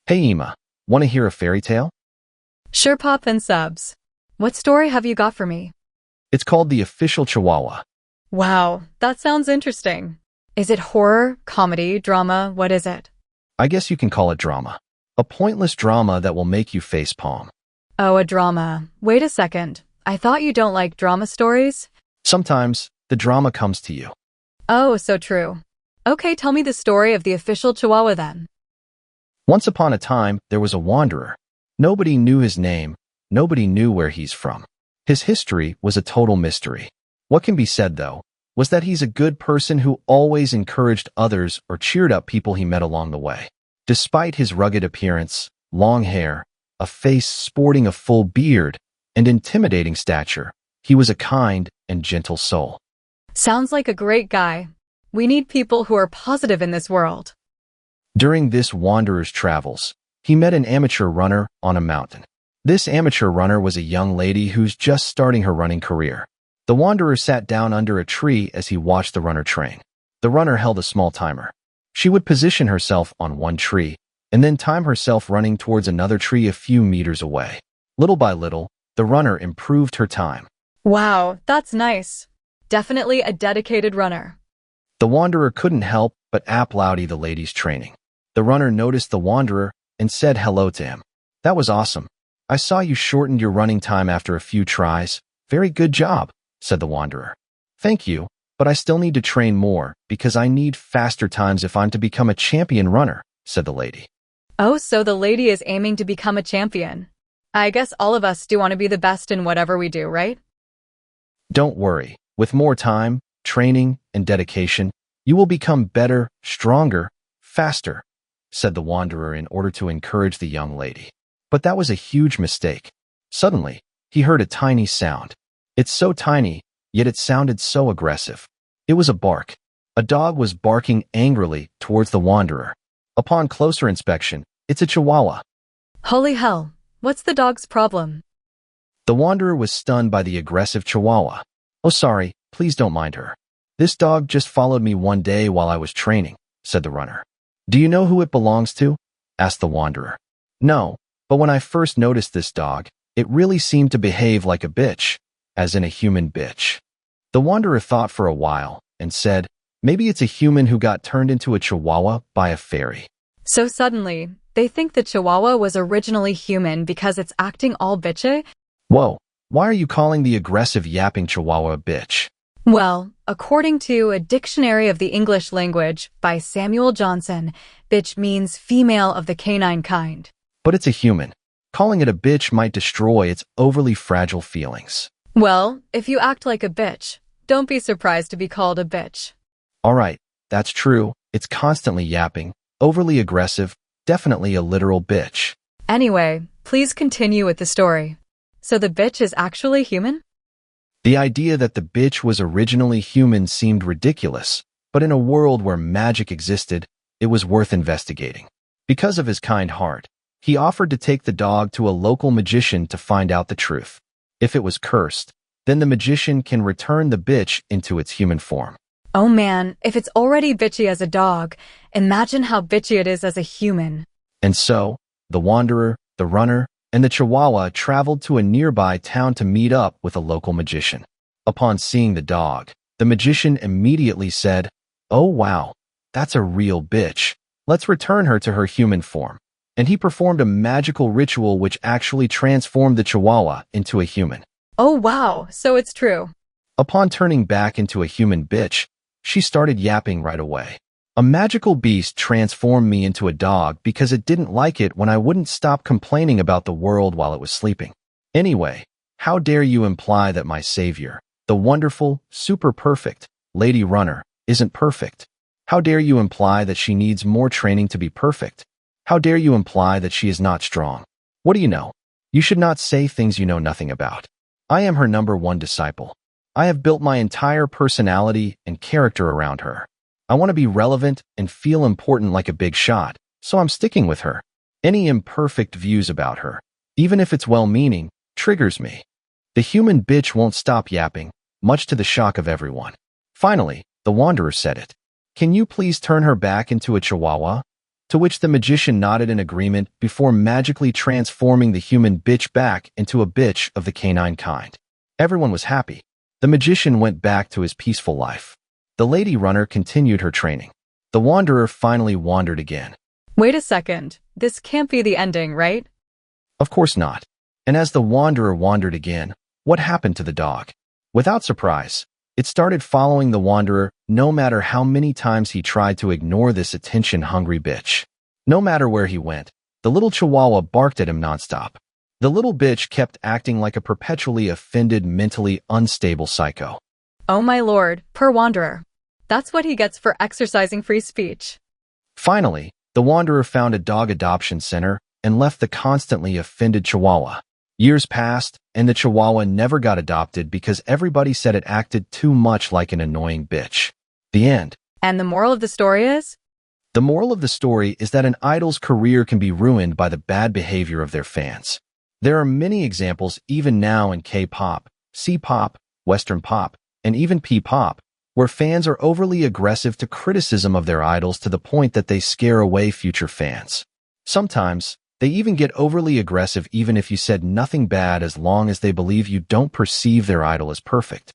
Hey Ema, want to hear a fairy tale? Sure, pop and subs. What story have you got for me? It's called The Official Chihuahua. Wow, that sounds interesting. Is it horror, comedy, drama? What is it? I guess you can call it drama. A pointless drama that will make you facepalm. Oh, a drama. Wait a second. I thought you don't like drama stories? Sometimes, the drama comes to you. Oh, so true. Okay, tell me the story of the official Chihuahua then. Once upon a time, there was a wanderer. Nobody knew his name. Nobody knew where he's from. His history was a total mystery. What can be said, though, was that he's a good person who always encouraged others or cheered up people he met along the way. Despite his rugged appearance, long hair, a face sporting a full beard, and intimidating stature, he was a kind and gentle soul. Sounds like a great guy. We need people who are positive in this world. During this wanderer's travels, he met an amateur runner on a mountain. This amateur runner was a young lady who's just starting her running career. The wanderer sat down under a tree as he watched the runner train. The runner held a small timer. She would position herself on one tree and then time herself running towards another tree a few meters away. Little by little, the runner improved her time. Wow, that's nice. Definitely a dedicated runner. The wanderer couldn't help but applaud the lady's training. The runner noticed the wanderer and said hello to him. That was awesome. I saw you shortened your running time after a few tries. Very good job, said the wanderer. Thank you, but I still need to train more because I need faster times if I'm to become a champion runner, said the lady. Oh, so the lady is aiming to become a champion. I guess all of us do want to be the best in whatever we do, right? Don't worry. With more time, training, and dedication, you will become better, stronger, faster, said the wanderer in order to encourage the young lady. But that was a huge mistake. Suddenly, he heard a tiny sound. It's so tiny, yet it sounded so aggressive. It was a bark. A dog was barking angrily towards the wanderer. Upon closer inspection, it's a Chihuahua. Holy hell, what's the dog's problem? The wanderer was stunned by the aggressive Chihuahua. Oh, sorry, please don't mind her. This dog just followed me one day while I was training, said the runner. Do you know who it belongs to? Asked the wanderer. No, but when I first noticed this dog, it really seemed to behave like a bitch, as in a human bitch. The wanderer thought for a while and said, maybe it's a human who got turned into a Chihuahua by a fairy. So suddenly, they think the Chihuahua was originally human because it's acting all bitchy? Whoa, why are you calling the aggressive yapping Chihuahua a bitch? Well, according to A Dictionary of the English Language by Samuel Johnson, bitch means female of the canine kind. But it's a human. Calling it a bitch might destroy its overly fragile feelings. Well, if you act like a bitch, don't be surprised to be called a bitch. All right, that's true. It's constantly yapping, overly aggressive, definitely a literal bitch. Anyway, please continue with the story. So the bitch is actually human? The idea that the bitch was originally human seemed ridiculous, but in a world where magic existed, it was worth investigating. Because of his kind heart, he offered to take the dog to a local magician to find out the truth. If it was cursed, then the magician can return the bitch into its human form. Oh man, if it's already bitchy as a dog, imagine how bitchy it is as a human. And so, the wanderer, the runner, and the Chihuahua traveled to a nearby town to meet up with a local magician. Upon seeing the dog, the magician immediately said, "Oh wow, that's a real bitch. Let's return her to her human form." And he performed a magical ritual which actually transformed the Chihuahua into a human. Oh wow, so it's true. Upon turning back into a human bitch, she started yapping right away. A magical beast transformed me into a dog because it didn't like it when I wouldn't stop complaining about the world while it was sleeping. Anyway, how dare you imply that my savior, the wonderful, super perfect, Lady Runner, isn't perfect? How dare you imply that she needs more training to be perfect? How dare you imply that she is not strong? What do you know? You should not say things you know nothing about. I am her #1 disciple. I have built my entire personality and character around her. I want to be relevant and feel important like a big shot, so I'm sticking with her. Any imperfect views about her, even if it's well-meaning, triggers me. The human bitch won't stop yapping, much to the shock of everyone. Finally, the wanderer said it. Can you please turn her back into a Chihuahua? To which the magician nodded in agreement before magically transforming the human bitch back into a bitch of the canine kind. Everyone was happy. The magician went back to his peaceful life. The lady runner continued her training. The wanderer finally wandered again. Wait a second. This can't be the ending, right? Of course not. And as the wanderer wandered again, what happened to the dog? Without surprise, it started following the wanderer no matter how many times he tried to ignore this attention-hungry bitch. No matter where he went, the little Chihuahua barked at him nonstop. The little bitch kept acting like a perpetually offended, mentally unstable psycho. Oh my lord, poor wanderer. That's what he gets for exercising free speech. Finally, the wanderer found a dog adoption center and left the constantly offended Chihuahua. Years passed, and the Chihuahua never got adopted because everybody said it acted too much like an annoying bitch. The end. And the moral of the story is? The moral of the story is that an idol's career can be ruined by the bad behavior of their fans. There are many examples even now in K-pop, C-pop, Western pop, and even P-pop, where fans are overly aggressive to criticism of their idols to the point that they scare away future fans. Sometimes, they even get overly aggressive even if you said nothing bad as long as they believe you don't perceive their idol as perfect.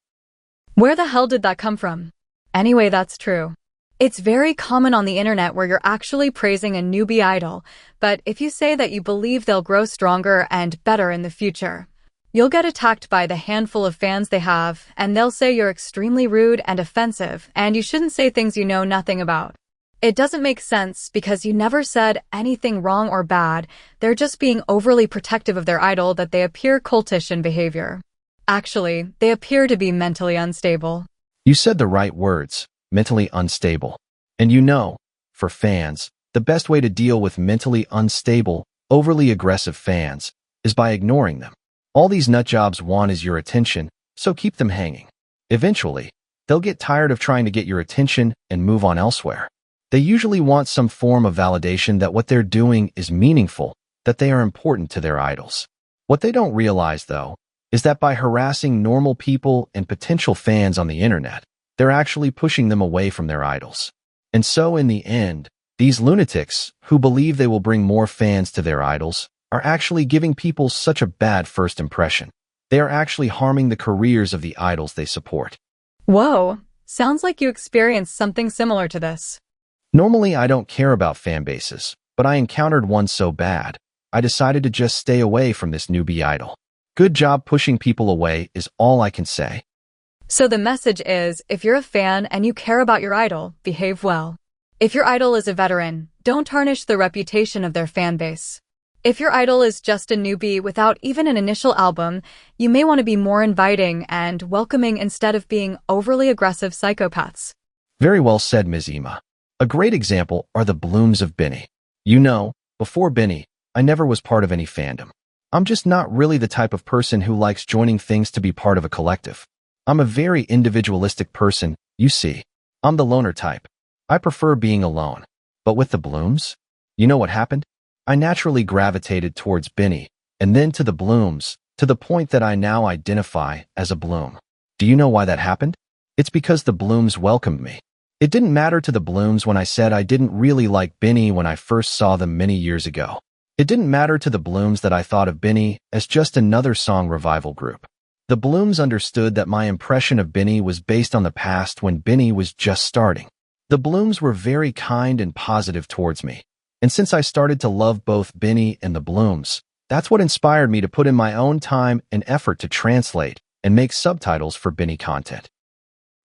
Where the hell did that come from? Anyway, that's true. It's very common on the internet where you're actually praising a newbie idol, but if you say that you believe they'll grow stronger and better in the future, you'll get attacked by the handful of fans they have, and they'll say you're extremely rude and offensive, and you shouldn't say things you know nothing about. It doesn't make sense because you never said anything wrong or bad. They're just being overly protective of their idol that they appear cultish in behavior. Actually, they appear to be mentally unstable. You said the right words, mentally unstable. And you know, for fans, the best way to deal with mentally unstable, overly aggressive fans is by ignoring them. All these nutjobs want is your attention, so keep them hanging. Eventually, they'll get tired of trying to get your attention and move on elsewhere. They usually want some form of validation that what they're doing is meaningful, that they are important to their idols. What they don't realize, though, is that by harassing normal people and potential fans on the internet, they're actually pushing them away from their idols. And so, in the end, these lunatics, who believe they will bring more fans to their idols, are actually giving people such a bad first impression. They are actually harming the careers of the idols they support. Whoa, sounds like you experienced something similar to this. Normally, I don't care about fan bases, but I encountered one so bad, I decided to just stay away from this newbie idol. Good job pushing people away is all I can say. So the message is, if you're a fan and you care about your idol, behave well. If your idol is a veteran, don't tarnish the reputation of their fan base. If your idol is just a newbie without even an initial album, you may want to be more inviting and welcoming instead of being overly aggressive psychopaths. Very well said, Ms. Ema. A great example are the blooms of Benny. You know, before Benny, I never was part of any fandom. I'm just not really the type of person who likes joining things to be part of a collective. I'm a very individualistic person, you see. I'm the loner type. I prefer being alone. But with the blooms, you know what happened? I naturally gravitated towards Benny, and then to the blooms, to the point that I now identify as a bloom. Do you know why that happened? It's because the blooms welcomed me. It didn't matter to the blooms when I said I didn't really like Benny when I first saw them many years ago. It didn't matter to the blooms that I thought of Benny as just another song revival group. The blooms understood that my impression of Benny was based on the past when Benny was just starting. The blooms were very kind and positive towards me. And since I started to love both Benny and the blooms, that's what inspired me to put in my own time and effort to translate and make subtitles for Benny content.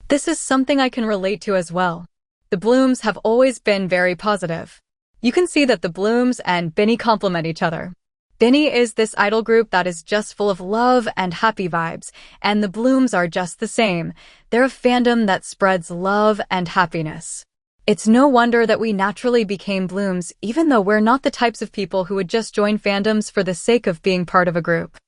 This is something I can relate to as well. The blooms have always been very positive. You can see that the blooms and Benny complement each other. Benny is this idol group that is just full of love and happy vibes, and the blooms are just the same. They're a fandom that spreads love and happiness. It's no wonder that we naturally became blooms, even though we're not the types of people who would just join fandoms for the sake of being part of a group.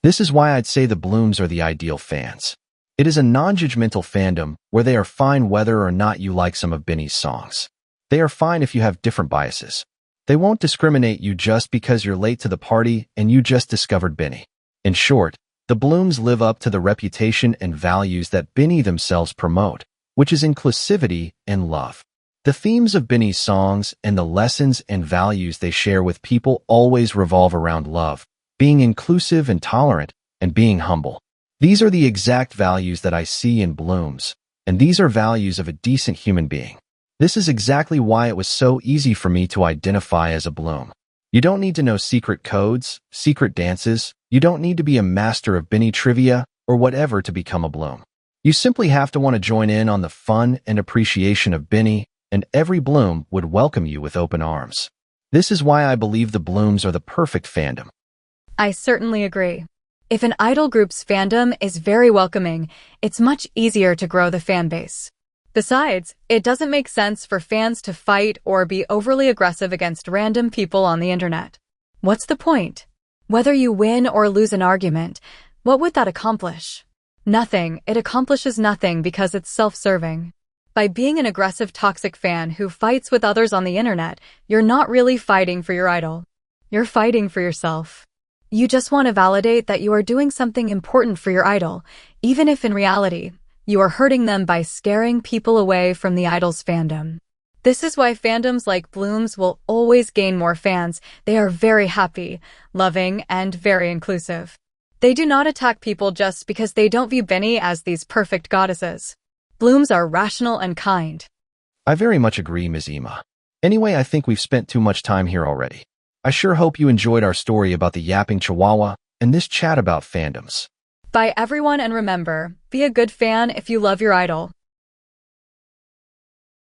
This is why I'd say the blooms are the ideal fans. It is a non-judgmental fandom where they are fine whether or not you like some of Benny's songs. They are fine if you have different biases. They won't discriminate you just because you're late to the party and you just discovered Benny. In short, the blooms live up to the reputation and values that Benny themselves promote, which is inclusivity and love. The themes of Binny's songs and the lessons and values they share with people always revolve around love, being inclusive and tolerant, and being humble. These are the exact values that I see in Blooms, and these are values of a decent human being. This is exactly why it was so easy for me to identify as a Bloom. You don't need to know secret codes, secret dances, you don't need to be a master of Binny trivia or whatever to become a Bloom. You simply have to want to join in on the fun and appreciation of Binny, and every Bloom would welcome you with open arms. This is why I believe the Blooms are the perfect fandom. I certainly agree. If an idol group's fandom is very welcoming, it's much easier to grow the fan base. Besides, it doesn't make sense for fans to fight or be overly aggressive against random people on the internet. What's the point? Whether you win or lose an argument, what would that accomplish? Nothing. It accomplishes nothing because it's self-serving. By being an aggressive, toxic fan who fights with others on the internet, you're not really fighting for your idol. You're fighting for yourself. You just want to validate that you are doing something important for your idol, even if in reality, you are hurting them by scaring people away from the idol's fandom. This is why fandoms like Blooms will always gain more fans. They are very happy, loving, and very inclusive. They do not attack people just because they don't view Binny as these perfect goddesses. Blooms are rational and kind. I very much agree, Ms. Ema. Anyway, I think we've spent too much time here already. I sure hope you enjoyed our story about the yapping Chihuahua and this chat about fandoms. Bye everyone, and remember, be a good fan if you love your idol.